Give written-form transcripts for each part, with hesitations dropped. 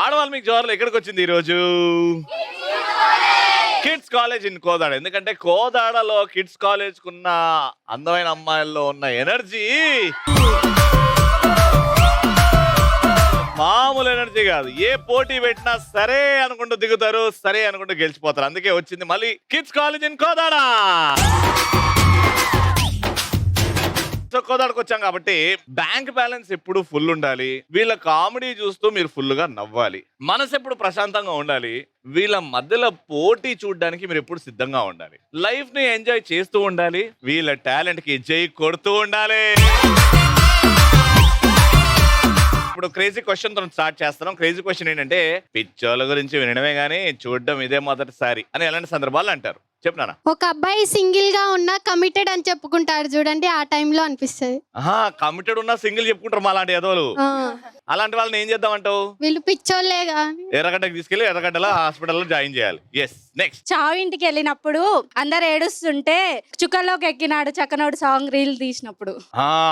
ఆడవాళ్ళు మీకు జోర్లు ఎక్కడికి వచ్చింది ఈరోజు? Kids college in Kodad. ఎందుకంటే కోదాడలో కిడ్స్ కాలేజ్ కున్న అందమైన అమ్మాయిల్లో ఉన్న ఎనర్జీ మామూలు ఎనర్జీ కాదు. ఏ పోటీ పెట్టినా సరే అనుకుంటూ దిగుతారు, సరే అనుకుంటూ గెలిచిపోతారు. అందుకే వచ్చింది మళ్ళీ kids college in Kodad. So కోదాడకు వచ్చాం కాబట్టి బ్యాంక్ బ్యాలెన్స్ ఎప్పుడు ఫుల్ ఉండాలి. వీళ్ళ కామెడీ చూస్తూ మీరు ఫుల్ గా నవ్వాలి. మనసు ఎప్పుడు ప్రశాంతంగా ఉండాలి. వీళ్ళ మధ్యలో పోటీ చూడడానికి మీరు ఎప్పుడు సిద్ధంగా ఉండాలి. లైఫ్ ని ఎంజాయ్ చేస్తూ ఉండాలి. వీళ్ళ టాలెంట్ కి జై కొడుతూ ఉండాలి. ఇప్పుడు క్రేజీ క్వశ్చన్ తో స్టార్ట్ చేస్తున్నాం. క్రేజీ క్వశ్చన్ ఏంటంటే, పిచ్చోళ్ళ గురించి వినడమే గానీ చూడడం ఇదే మొదటిసారి అని ఎలాంటి సందర్భాలు అంటారు? చెప్పనా? ఒక అబ్బాయి సింగిల్ గా ఉన్నా కమిటెడ్ అని చెప్పుకుంటాడు చూడండి, ఆ టైంలో అనిపిస్తుంది. కమిటెడ్ ఉన్నా సింగిల్ చెప్పుకుంటారు మా అలాంటి ఎదవలు. అలాంటి వాళ్ళని ఏం చేద్దామంటావు? వీళ్ళు పిచ్చోళ్ళేగా. ఎర్రగడ్డకి తీసుకెళ్లి ఎర్రగడ్డలో హాస్పిటల్లో జాయిన్ చేయాలి. Yes, next. చావు ఇంటికి వెళ్ళినప్పుడు అందరు ఏడుస్తుంటే చుక్కల్లోకి ఎక్కినాడు చక్కనోడు సాంగ్ రీల్ తీసినప్పుడు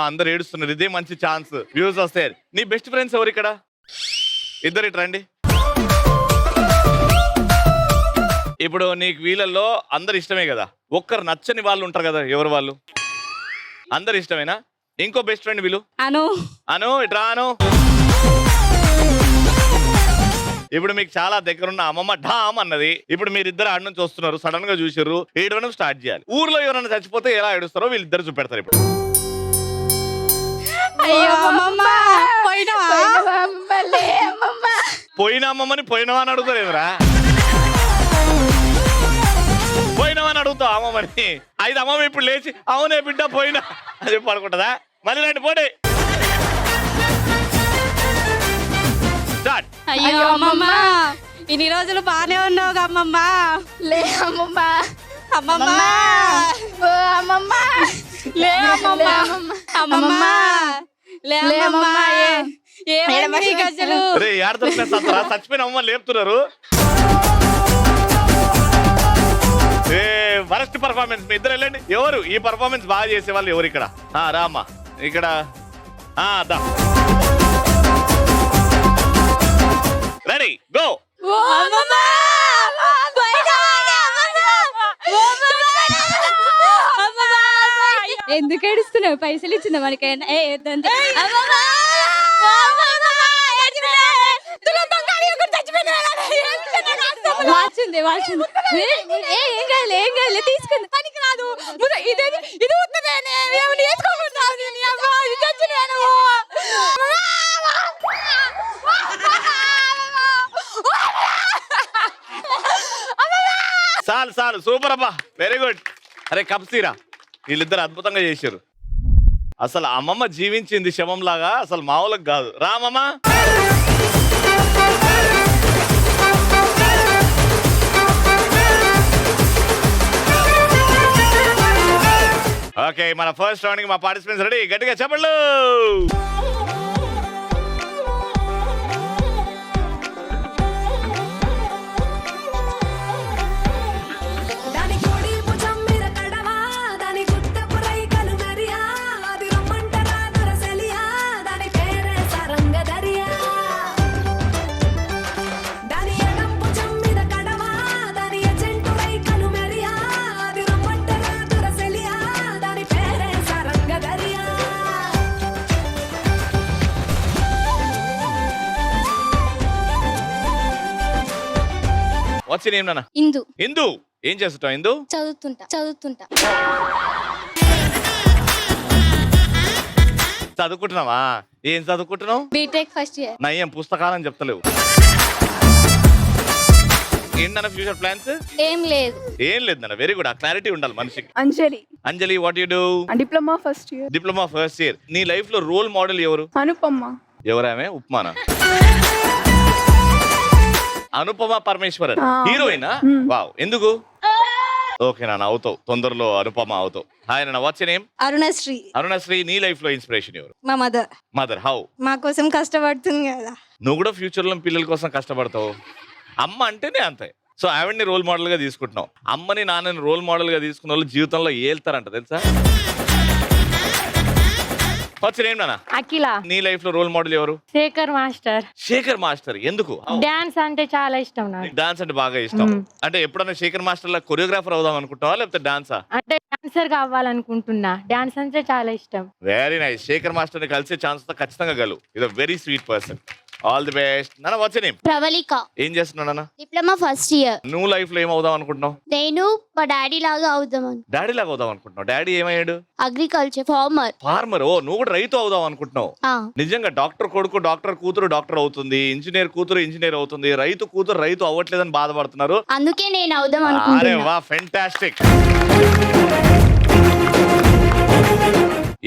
అందరు ఏడుస్తున్నారు. ఇదే మంచి ఛాన్స్, వ్యూస్ వస్తాయి. నీ బెస్ట్ ఫ్రెండ్స్ ఎవరు ఇక్కడ? ఇద్దరు ఇటు రండి. ఇప్పుడు నీకు వీళ్ళల్లో అందరు ఇష్టమే కదా, ఒక్కరు నచ్చని వాళ్ళు ఉంటారు కదా, ఎవరు వాళ్ళు? అందరు ఇష్టమేనా? ఇంకో బెస్ట్ ఫ్రెండ్ వీళ్ళు. అను ఇట్రా. అను, ఇప్పుడు మీకు చాలా దగ్గరున్న అమ్మమ్మ ఢామ్ అన్నది. ఇప్పుడు మీరిద్దరు ఆడ నుంచి వస్తున్నారు, సడన్ గా చూసారు, ఏడవడం స్టార్ట్ చేయాలి. ఊర్లో ఎవరైనా చచ్చిపోతే ఎలా ఏడుస్తారో వీళ్ళిద్దరు చూపెడతారు. ఇప్పుడు పోయినా అమ్మమ్మని పోయినావా అని అడుగుతారు. ఏమరా పోయినావా అని అడుగుతావు అమ్మమ్మని. అయితే అమ్మమ్మ ఇప్పుడు లేచి అవునే బిడ్డ పోయినా అని చెప్పి అనుకుంటుందా? మళ్ళీ రండి పోటీ. అయ్యో అమ్మమ్మ, ఇన్ని రోజులు బానే ఉన్నావు అమ్మమ్మ. లే అమ్మమ్మ, అమ్మమ్మ, అమ్మమ్మ, లే అమ్మమ్మ, అమ్మమ్మ, లే అమ్మమ్మ. ఏమైంది గజలు? చచ్చిపోయిన అమ్మ లేపుతున్నారు. Worst performance. మీ ఇద్దరు వెళ్ళండి. ఎవరు ఈ పర్ఫార్మెన్స్ బాగా చేసే వాళ్ళు ఎవరు ఇక్కడ? రామ్మా ఇక్కడ. Ready, go. ఎందుకు ఏడుస్తున్నావు? పైసలు ఇచ్చిందా మనకైనా? వాచింది వాచింది. ఏం కాదు తీసుకుంది. పనికి రాదు ఇది చాలు చాలు, సూపర్ అబ్బా, వెరీ గుడ్. అరే కప్సీరా, వీళ్ళిద్దరు అద్భుతంగా చేశారు. అసలు అమ్మమ్మ జీవించింది శవం లాగా, అసలు మామూలుగా కాదు. రామమ్మ. ఓకే, మన ఫస్ట్ రౌండ్ కి మా పార్టిసిపెంట్స్ రెడీ? గట్టిగా చెప్పండి. వాట్స్ యువర్ నేమ్ నాన్న? ఇందు. ఇందు, ఏం చేస్తుంటావు ఇందు? చదువుతుంటా. చదువుకుంటున్నావా? ఏం చదువుకుంటున్నావు? BTech first year. నయ్యం పుస్తకాలని చెప్తలేవు. ఏంటన్న ఫ్యూచర్ ప్లాన్స్? ఏం లేదు. ఏం లేదు నాన్న, వెరీ గుడ్. ఆ క్లారిటీ ఉండాలి మనిషికి. Anjali, what you do? Diploma first year. Diploma first year. నీ లైఫ్ లో రోల్ మోడల్ ఎవరు? అనుపమ. ఎవరామె? ఉప్మానా? అనుపమ పరమేశ్వరన్ హీరోయినా? వావ్, ఎందుకు? ఓకే నాన్న, అవుతావు తొందరలో, అనుపమ అవుతావు. హాయ్ నాన్న, what's your name? Arunasri. Arunasri, నీ లైఫ్ లో ఇన్స్పిరేషన్ ఎవరు? మా మదర్. Mother, how? మా కోసం కష్టపడుతుంది కదా. నువ్వు కూడా ఫ్యూచర్ లో పిల్లల కోసం కష్టపడతావు. అమ్మ అంటేనే అంతే. సో ఆవిడ్ని రోల్ మోడల్ గా తీసుకుంటున్నావు. అమ్మని నాన్నని రోల్ మోడల్ గా తీసుకున్న వాళ్ళు జీవితంలో ఏళ్తారంట, తెలుసా? వచ్చి ఏం నాన్న అఖిల నీ లైఫ్ లో రోల్ మోడల్ ఎవరు? శేఖర్ మాస్టర్. శేఖర్ మాస్టర్. ఎందుకు? డాన్స్ అంటే చాలా ఇష్టం నాకు. డాన్స్ అంటే బాగా ఇష్టం. అంటే ఎప్పుడన్నా శేఖర్ మాస్టర్ లా కొరియోగ్రాఫర్ అవుదాం అనుకుంటావా లేకపోతే డాన్సా? అంటే డాన్సర్ కావాలనుకుంటున్నా. డాన్స్ అంటే చాలా ఇష్టం. Very nice. శేఖర్ మాస్టర్ ని కలిసే ఛాన్స్ తో ఖచ్చితంగా గలు. ఇది very sweet person. All the best. నాన్న వాట్స్ నేమ్? ప్రవళిక. ఏం చేస్తున్నావు నాన్న? Diploma first year. నువ్వు లైఫ్ లో ఏం అవుదాం అనుకుంటున్నావు? నేను మా డాడీ లాగా అవుదామని. డాడీ లాగా అవుదాం అనుకుంటున్నావు. డాడీ ఏమయ్యాడు? Agriculture farmer. ఫార్మర్. ఓ నువ్వు కూడా రైతు అవుదాం అనుకుంటున్నావు. నిజంగా డాక్టర్ కొడుకు డాక్టర్ కూతురు డాక్టర్ అవుతుంది, ఇంజనీర్ కూతురు ఇంజనీర్ అవుతుంది, రైతు కూతురు రైతు అవ్వట్లేదని బాధపడుతున్నారు. అందుకే నేను అవుదాం అరే అనుకుంటున్నా. Wow fantastic.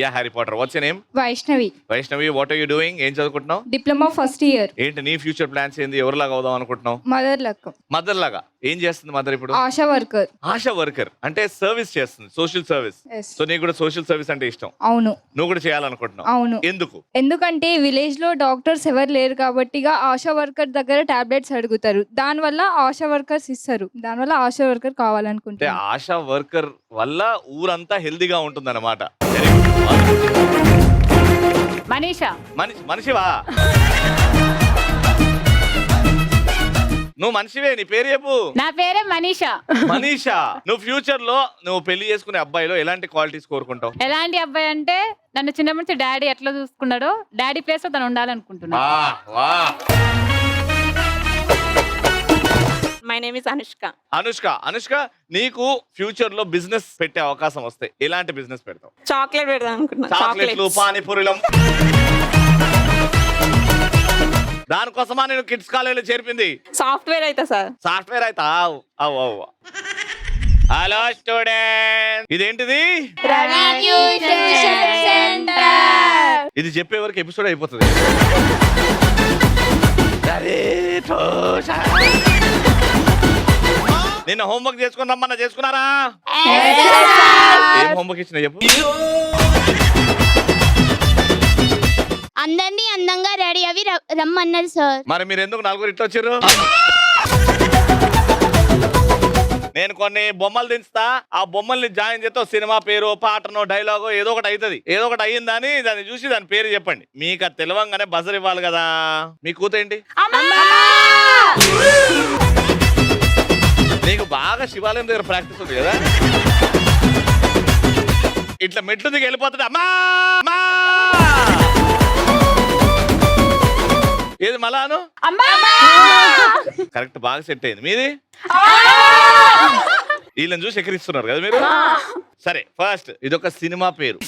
Yeah Harry Potter. What's your name? Vaishnavi. Vaishnavi, what are you doing? ఏం చదువుకుంటున్నావు? Diploma first year. ఏంటి నీ ఫ్యూచర్ ప్లాన్స్ ఏంది? ఎవరిలాగా అవుదాం అనుకుంటున్నావు? Mother luck. మదర్ లాగా. ఏం చేస్తుంది మదర్ ఇప్పుడు? ఆశా వర్కర్. ఆశా వర్కర్ అంటే సర్వీస్ చేస్తుంది, సోషల్ సర్వీస్. Yes. సో నీకు కూడా సోషల్ సర్వీస్ అంటే ఇష్టం. అవును. నువ్వు కూడా చేయాలనుకుంటున్నావు. అవును. ఎందుకు? ఎందుకంటే విలేజ్ లో డాక్టర్స్ ఎవరు లేరు కాబట్టి ఆశా వర్కర్ దగ్గర టాబ్లెట్స్ అడుగుతారు, దానివల్ల ఆశా వర్కర్స్ ఇస్తారు, దానివల్ల ఆశా వర్కర్ అంటే కావాలనుకుంటే. ఆశా వర్కర్ వల్ల ఊరంతా హెల్దీగా ఉంటుంది అన్నమాట. మనీషా. మనిషివా నువ్వు? మనిషివే. నీ పేరు చెప్పు. నా పేరే మనీషా. మనీషా. నువ్వు ఫ్యూచర్ లో నువ్వు పెళ్లి చేసుకునే అబ్బాయిలో ఎలాంటి క్వాలిటీస్ కోరుకుంటావు? ఎలాంటి అబ్బాయి అంటే నన్ను చిన్నప్పటి నుంచి డాడీ ఎట్లా చూసుకున్నాడో డాడీ ప్లేస్ లో తను ఉండాలనుకుంటున్నా. My name is Anushka. Anushka, నీకు ఫ్యూచర్ లో బిజినెస్ పెట్టే అవకాశం వస్తే ఎలాంటి బిజినెస్ పెడతావు? చాక్లెట్ పెడదాం అనుకున్నా. చాక్లెట్లు, పానీపూరిలం. దానికోసమా నేను కిడ్స్ కాలేజీలో చేర్పింది. సాఫ్ట్వేర్ అయితే సార్. సాఫ్ట్వేర్ అయితే హలో స్టూడెంట్, ఇదేంటిది? ఇది చెప్పే వరకు ఎపిసోడ్ అయిపోతుంది. నిన్న హోంవర్క్ చేసుకుని రమ్మన్నా, చేసుకున్నారా? ఏం హోంవర్క్ ఇచ్చిన చెప్పు. అందరినీ అందంగా రెడీ అవి రమ్మన్నారు సార్. మరి మీరు ఎందుకు నలుగురు ఇట్లా వచ్చారు? నేను కొన్ని బొమ్మలు దించుతా, ఆ బొమ్మల్ని జాయిన్ చేస్తే సినిమా పేరు, పాటనో, డైలాగో ఏదో ఒకటి అవుతుంది. ఏదో ఒకటి అయ్యిందని దాన్ని చూసి దాని పేరు చెప్పండి. మీకు అది తెలవంగానే బజర్ ఇవ్వాలి కదా. మీ కూతేంటి? నీకు బాగా శివాలయం దగ్గర ప్రాక్టీస్ ఉంది కదా. ఇట్లా మెట్లు దిగి వెళ్ళిపోతుంది. అమ్మా ఏది మలాను? కరెక్ట్, బాగా సెట్ అయింది. మీది? వీళ్ళని చూసి ఎక్కిరిస్తున్నారు కదా మీరు. సరే, ఫస్ట్ ఇదొక సినిమా పేరు.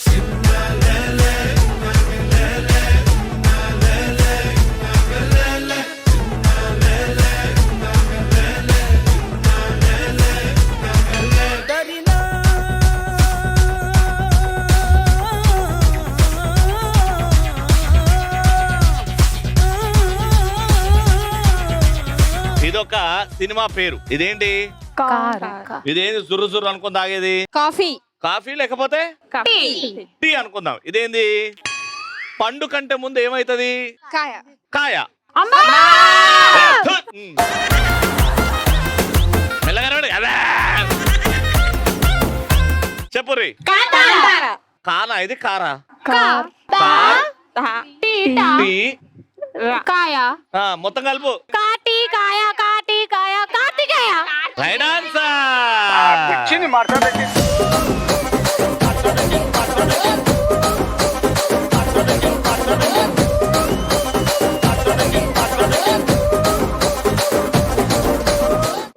ఇదొక సినిమా పేరు. ఇదేంటి? ఇదేంటి? జుర్రు జుర్రు అనుకుని తాగేది? కాఫీ. కాఫీ లేకపోతే టీ అనుకుందాం. ఇదేంది? పండు కంటే ముందు ఏమైతుంది? కాయ. కాయ. చెప్పు రీ. కానా? ఇది కారా? కాయ. మొత్తం కలుపు. కాటి కాయ, కాటి కాయ, కార్తికేయ. Right answer.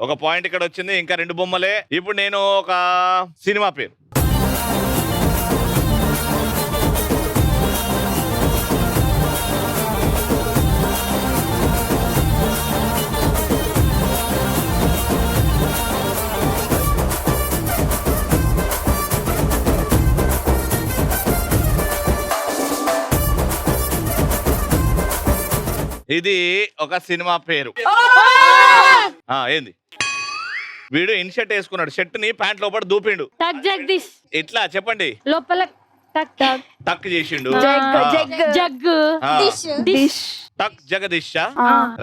ఒక పాయింట్ ఇక్కడ వచ్చింది. ఇంకా 2 బొమ్మలే. ఇప్పుడు నేను ఒక సినిమా పేరు. ఇది ఒక సినిమా పేరు. ఏంది? వీడు ఇన్షర్ట్ వేసుకున్నాడు, షర్ట్ ని ప్యాంట్ లోపల దూపిండు. టక్ జగదీష్. ఇట్లా చెప్పండి. లోపల టక్ టక్ టక్ చేసిండు. జగ్గు. డిష్. టక్ జగదీష్.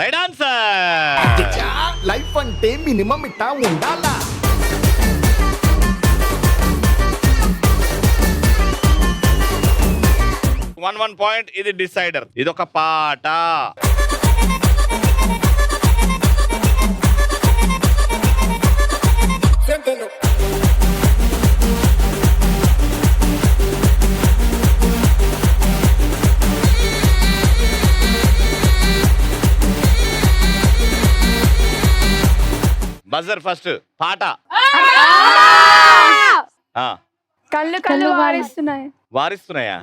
Right answer. లైఫ్ అంటే మినిమం ఇట్టా ఉండాలా. 1 పాయింట్. ఇది డిసైడర్. ఇది ఒక పాట. Buzzer first. పాట. కళ్ళు కళ్ళు వారిస్తున్నాయి. వారిస్తున్నాయా?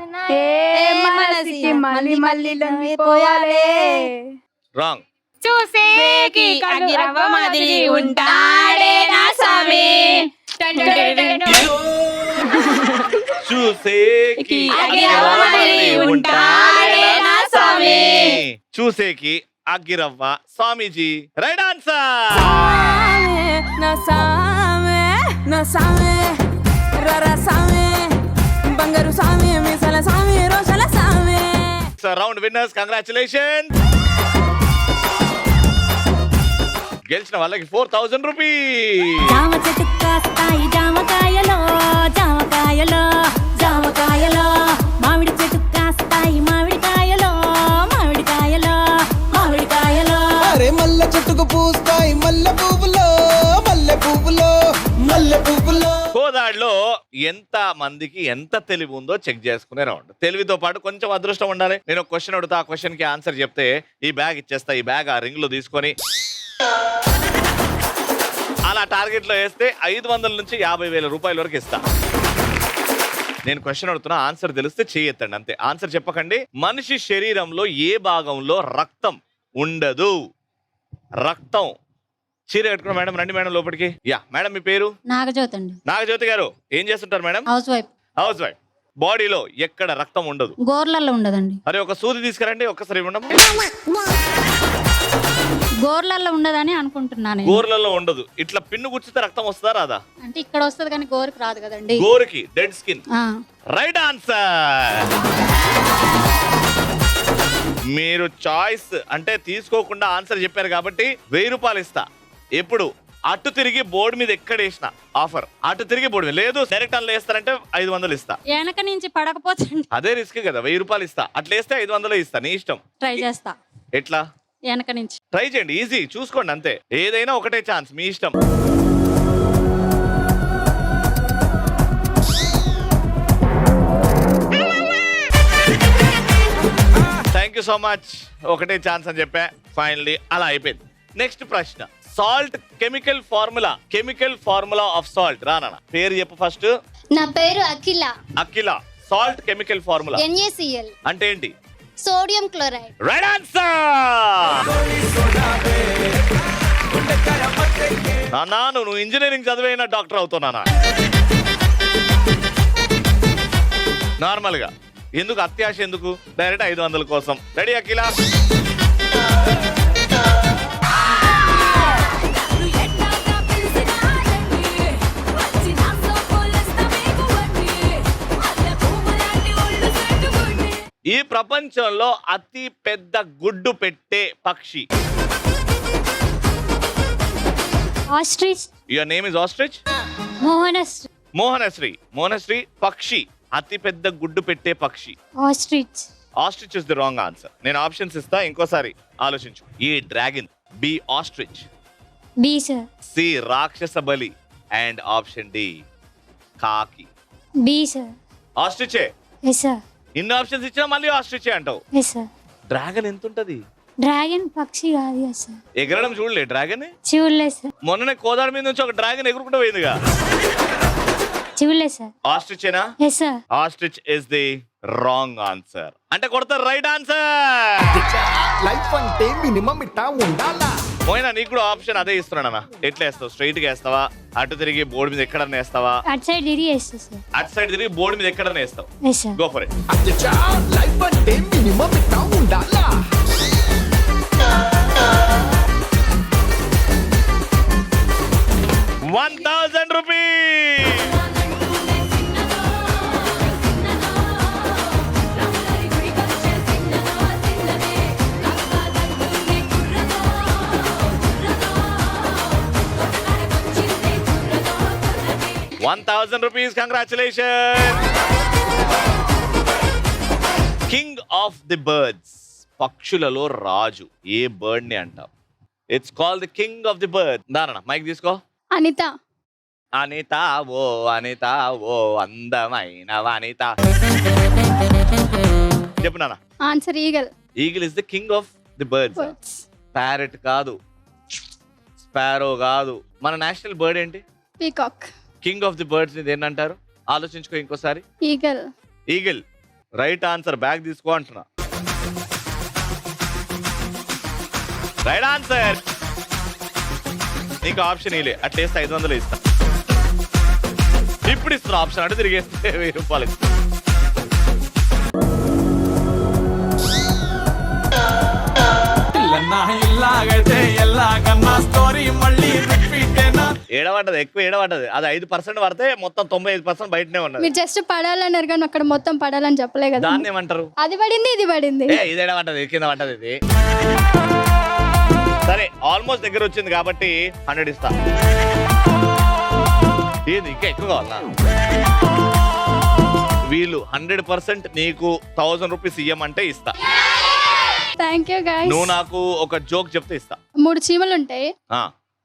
మళ్ళీ మళ్ళీ లొంగిపోయాలే. రాంగ్. చూసేకి అగ్గిరవ్వ మాదిరి ఉంటాడే నా స్వామి. చూసేకి అగ్గిరవ్వ మాదిరి ఉంటాడే నా స్వామి. చూసేకి అగ్గిరవ్వ స్వామీజీ. Right answer. నా సామే నా సామే రరా సామే బంగారు సామే మిసల సామే రోషల సామే. Round winners, congratulation. గెలిచిన వాళ్ళకి 4000 రూపీస్. జామ చెట్టు కాస్తాయి జామకాయలో జామకాయలో జామకాయలో మామిడి చెట్టు కాస్తాయి మామిడికాయలో మామిడికాయలో మామిడికాయలో అరే మల్లె చెట్టుకు పూస్తాయి మల్లె పువ్వులో మల్లె పువ్వులో మల్లె పువ్వులో. కోదాడులో ఎంత మందికి ఎంత తెలివి ఉందో చెక్ చేసుకునే రౌండ్. తెలివితో పాటు కొంచెం అదృష్టం ఉండాలి. నేను ఒక క్వశ్చన్ అడుగుతా, ఆ క్వశ్చన్ కి ఆన్సర్ చెప్తే ఈ బ్యాగ్ ఇచ్చేస్తా. ఈ బ్యాగ్ ఆ రింగ్ లో తీసుకొని అలా టార్గెట్ లో వేస్తే 500 నుంచి 50,000 రూపాయల వరకు ఇస్తా. నేను క్వశ్చన్ అడుగుతున్నా, ఆన్సర్ తెలిస్తే చేయెత్తండి అంతే. ఆన్సర్ చెప్పకండి. మనిషి శరీరంలో ఏ భాగంలో రక్తం ఉండదు? రక్తం. చీర కట్టుకున్న మేడం రండి మేడం లోపలికి. యా మేడం, మీ పేరు? నాగజ్యోతి అండి. నాగజ్యోతి గారు ఏం చేస్తుంటారు madam? House wife. House wife. బాడీలో ఎక్కడ రక్తం ఉండదు? గోర్లలో ఉండదండి. అరే ఒక సూది తీసుకురండి ఒక్కసారి ఇవ్వండి. గోర్లలో ఉండదని అనుకుంటున్నాను. గోర్లలో ఉండదు. ఇట్లా పిన్ను గుచ్చితే రక్తం వస్తుందా రాదా? అంటే ఇక్కడ వస్తుంది కానీ గోరుకి రాదు కదండి. గోరుకి డెడ్ స్కిన్. ఆ. Right answer. మీరు చాయిస్ అంటే తీసుకోకుండా ఆన్సర్ చెప్పారు కాబట్టి 1000 రూపాయలు ఇస్తా. ఎప్పుడు అటు తిరిగి బోర్డు మీద ఎక్కడ వేసిన ఆఫర్, అటు తిరిగి బోర్డు మీద లేదు. డైరెక్ట్ అందులో వేస్తారంటే 500 ఇస్తా. వెనక నుంచి పడకపోతే అదే రిస్క్ కదా. 1000 రూపాయలు ఇస్తా. అట్లా వేస్తే 500 ఇస్తా. నీ ఇష్టం. ట్రై చేస్తా. ఎట్లా? వెనక నుంచి ట్రై చేయండి. ఈజీ. చూసుకోండి అంతే. ఏదైనా ఒకటే ఛాన్స్. మీ ఇష్టం. Thank you so much. ఒకటే ఛాన్స్ అని చెప్పా. ఫైనల్లీ అలా అయిపోయింది. నెక్స్ట్ ప్రశ్న. Salt chemical formula. Chemical formula of salt. రానా పేరు చెప్పు ఫస్ట్. నా పేరు Akhila. Akhila. Salt chemical formula NaCl. అంటే ఏంటి? Sodium chloride. Right answer. నానా నువ్వు ఇంజనీరింగ్ చదివైనా డాక్టర్ అవుతున్నానా? నార్మల్ గా ఎందుకు అత్యాశ? ఎందుకు? డైరెక్ట్ 500 కోసం. రెడీ అఖిల? ఈ ప్రపంచంలో అతి పెద్ద గుడ్డు పెట్టే పక్షి. Ostrich. Your name is ostrich? Mohanasri. Mohanasri. Mohanasri పక్షి. అతి పెద్ద గుడ్డు పెట్టే పక్షి. Ostrich. Ostrich is the wrong answer. నేను ఆప్షన్స్ ఇస్తా, ఇంకోసారి ఆలోచించు. A dragon, B ostrich, B sir. C రాక్షస బలి, అండ్ ఆప్షన్ డి కాకి. B sir. ఆస్ట్రిచే. Yes sir. ఇన్ని ఆప్షన్స్ ఇచ్చినా మళ్ళీ ఆస్ట్రిచే అంటావు. Yes sir. డ్రాగన్ ఎంత ఉంటది? డ్రాగన్ పక్షి కాదు కదా సార్. ఎగరడం చూడలే డ్రాగన్? చూడలేదు సార్. మొన్ననే కోదాడ మీద నుంచి ఒక డ్రాగన్ ఎగురుకుంటూ పోయిందిగా. చూడలేదు సార్. ఆస్ట్రిచేనా? Yes sir. Ostrich is the wrong answer. అంటే కొడతారు రైట్ ఆన్సర్. లైఫ్ అంటే మినిమం ఇట్టా ఉండాలా. పోయినా నీకు కూడా ఆప్షన్ అదే ఇస్తున్నానా? ఎట్లా వేస్తావు? స్ట్రైట్ గా వేస్తావా? అటు తిరిగి బోర్డు మీద ఎక్కడన్నా వేస్తావా? అటు సైడ్ తిరిగి వేస్తా సార్. అటు సైడ్ తిరిగి బోర్డు మీద ఎక్కడన్నా వేస్తావు? Yes sir. Go for it. అచ్చా లైఫ్ అంటే మినిమం ఇట్టా ఉండాలా. ₹1,000. ₹1,000. Congratulations. Of the birds. పక్షులలో రాజు ఏ బర్డ్ ని అంటాం? It's call the king of the bird. దానన్న మైక్ తీసుకో. అనిత. అనిత ఓ అనిత ఓ అందమైన వనిత. చెప్పు నాన్న. Answer eagle. Eagle is the king of the birds. Parrot కాదు, స్పారో కాదు. మన నేషనల్ బర్డ్ ఏంటి? Peacock. King of the birds ని దేన్ని ఆలోచించుకో ఇంకోసారి. Eagle. Eagle right answer. Bag తీసుకో అంటున్నా. Right answer. నీకు ఆప్షన్ ఇలే, అట్లేస్తే 500 ఇస్తా. ఇప్పుడు ఇస్తున్నా ఆప్షన్ అంటే తిరిగేస్తే 1000 రూపాయలు ఇస్తా. ఏడబడ్డది, ఎక్కువ ఏడబడ్డది. అది 5% పడితే మొత్తం 95% బయటనే ఉన్నది. మీరు జస్ట్ పడాలన్నారు కానీ అక్కడ మొత్తం పడాలని చెప్పలే కదా. దాన్ని ఏమంటారు? అది పడింది, ఇది పడింది. ఇది ఏడబడ్డది, కింద పడ్డది ఇది. సరే ఆల్మోస్ట్ దగ్గర వచ్చింది కాబట్టి 100 ఇస్తా. ఏది ఇంకా ఎక్కువ కావాలా? వీళ్ళు 100% నీకు 1000 రూపీస్ ఇయ్యమంటే ఇస్తా. Thank you guys. నువ్వు నాకు ఒక జోక్ చెప్తే ఇస్తా. 3 చీమలు ఉంటాయి,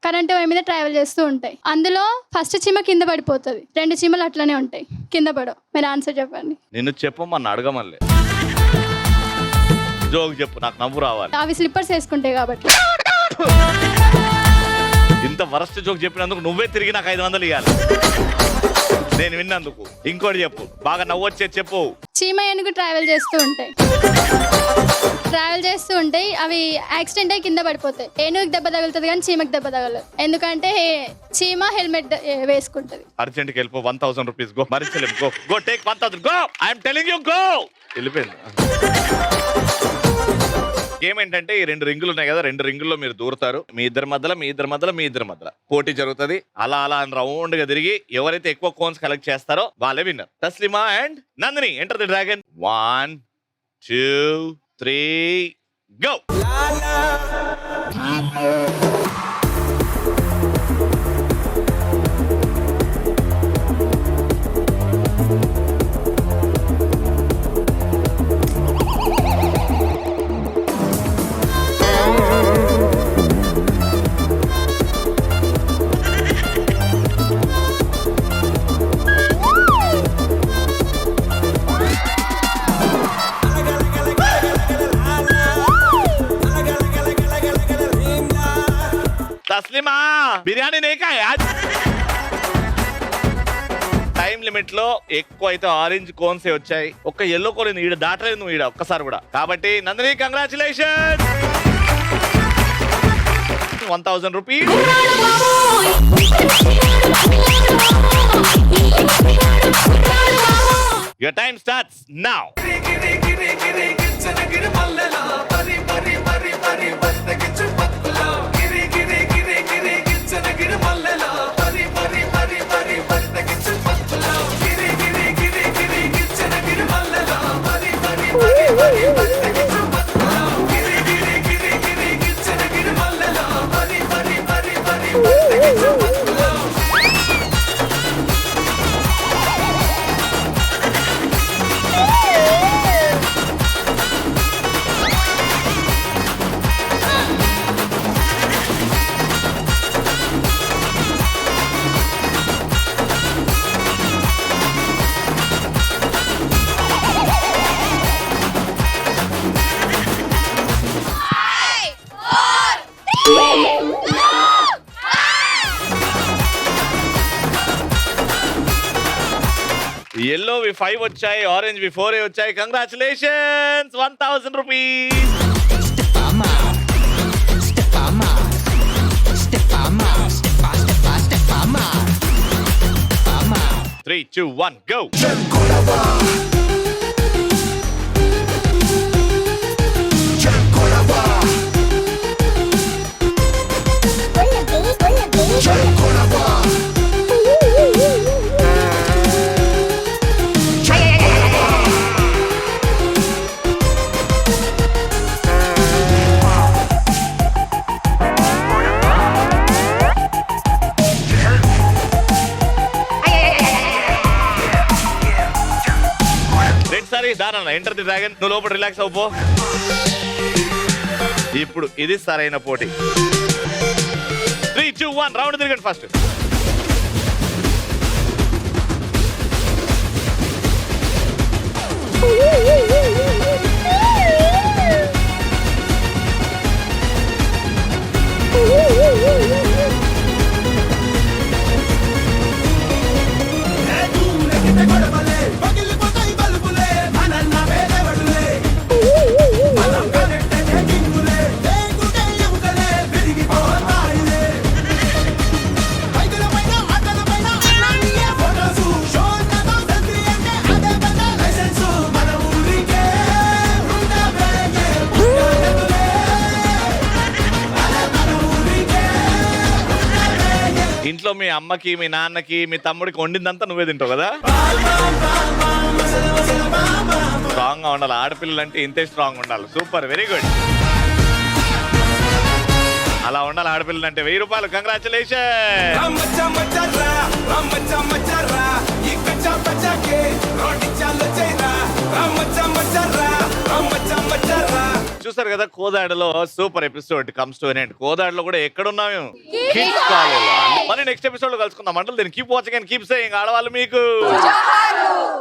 కరెంట్ వైర్ మీద ట్రావెల్ చేస్తూ ఉంటాయి. అందులో ఫస్ట్ చీమ కింద పడిపోతుంది, 2 చీమలు అట్లనే ఉంటాయి, కింద పడవు. మీరు ఆన్సర్ చెప్పండి. నిన్ను చెప్పమని అడగమల్లే. జోక్ చెప్పు, నాకు నవ్వు రావాలి. అవి స్లిప్పర్స్ వేసుకుంటాయి కాబట్టి. ఇంత వరస్ట్ జోక్ చెప్పినందుకు నువ్వే తిరిగి నాకు 500 ఇవ్వాలి నేను విన్నందుకు. ఇంకోటి చెప్పు, బాగా నవ్వొచ్చే చెప్పు. చీమ ఏనుగు ట్రావెల్ చేస్తూ ఉంటాయి, అవి యాక్సిడెంట్ అయ్యి కింద పడిపోతాయి. ఏనుగుకి దెబ్బ తగులుతుంది కానీ చీమకి దెబ్బ తగలదు, ఎందుకంటే చీమ హెల్మెట్ వేసుకుంటది. అర్జెంట్కి వెళ్ళిపో. 1000 రూపీస్ గో. మరించలేము. Go go take 1000. Go, I'm telling you go. వెళ్ళిపోయింది. గేమ్ ఏంటంటే ఈ 2 రింగులు ఉన్నాయి కదా, 2 రింగుల్లో మీరు దూరుతారు. మీ ఇద్దరి మధ్యలో పోటీ జరుగుతుంది. అలా రౌండ్ గా తిరిగి ఎవరైతే ఎక్కువ కోన్స్ కలెక్ట్ చేస్తారో వాళ్ళే winner. Taslima and Nandini enter the dragon. 1 2 3 go. Taslima biryani నేకా టైం లిమిట్ లో ఎక్కువ అయితే ఆరెంజ్ కోన్స్ వచ్చాయి. ఒక్క ఎల్లో కోన్ ఈడ దాటలేదు నువ్వు ఈడ ఒక్కసారి కూడా. కాబట్టి Nandini congratulation. 1000 rupees. Your time starts now. ఎల్లోవి 5 వచ్చాయి, ఆరెంజ్వి 4 వచ్చాయి. Congratulations. 1000 rupees. 3 2 1 go. Enter the dragon. నువ్వు లోపల రిలాక్స్ అవ్వపో. ఇప్పుడు ఇది సరైన పోటీ. 3, 2, 1 రౌండ్ తిరగండి ఫస్ట్. ఇంట్లో మీ అమ్మకి, మీ నాన్నకి, మీ తమ్ముడికి వండిందంతా నువ్వే తింటావు కదా. స్ట్రాంగ్ గా ఉండాలి. ఆడపిల్లలు అంటే ఇంతే స్ట్రాంగ్ ఉండాలి. Super, very good. అలా ఉండాలి ఆడపిల్లలు అంటే. 1000 రూపాయలు. కంగ్రాచులేషన్. చూసారు కదా, కోదాడలో super episode comes to an end. కోదాడలో కూడా ఎక్కడున్నాము, కిడ్స్ కాలేజ్. మరి నెక్స్ట్ ఎపిసోడ్ లో కలుసుకుందాం. అంటే దీన్ని keep watching and keep saying. ఆడవాళ్ళు మీకు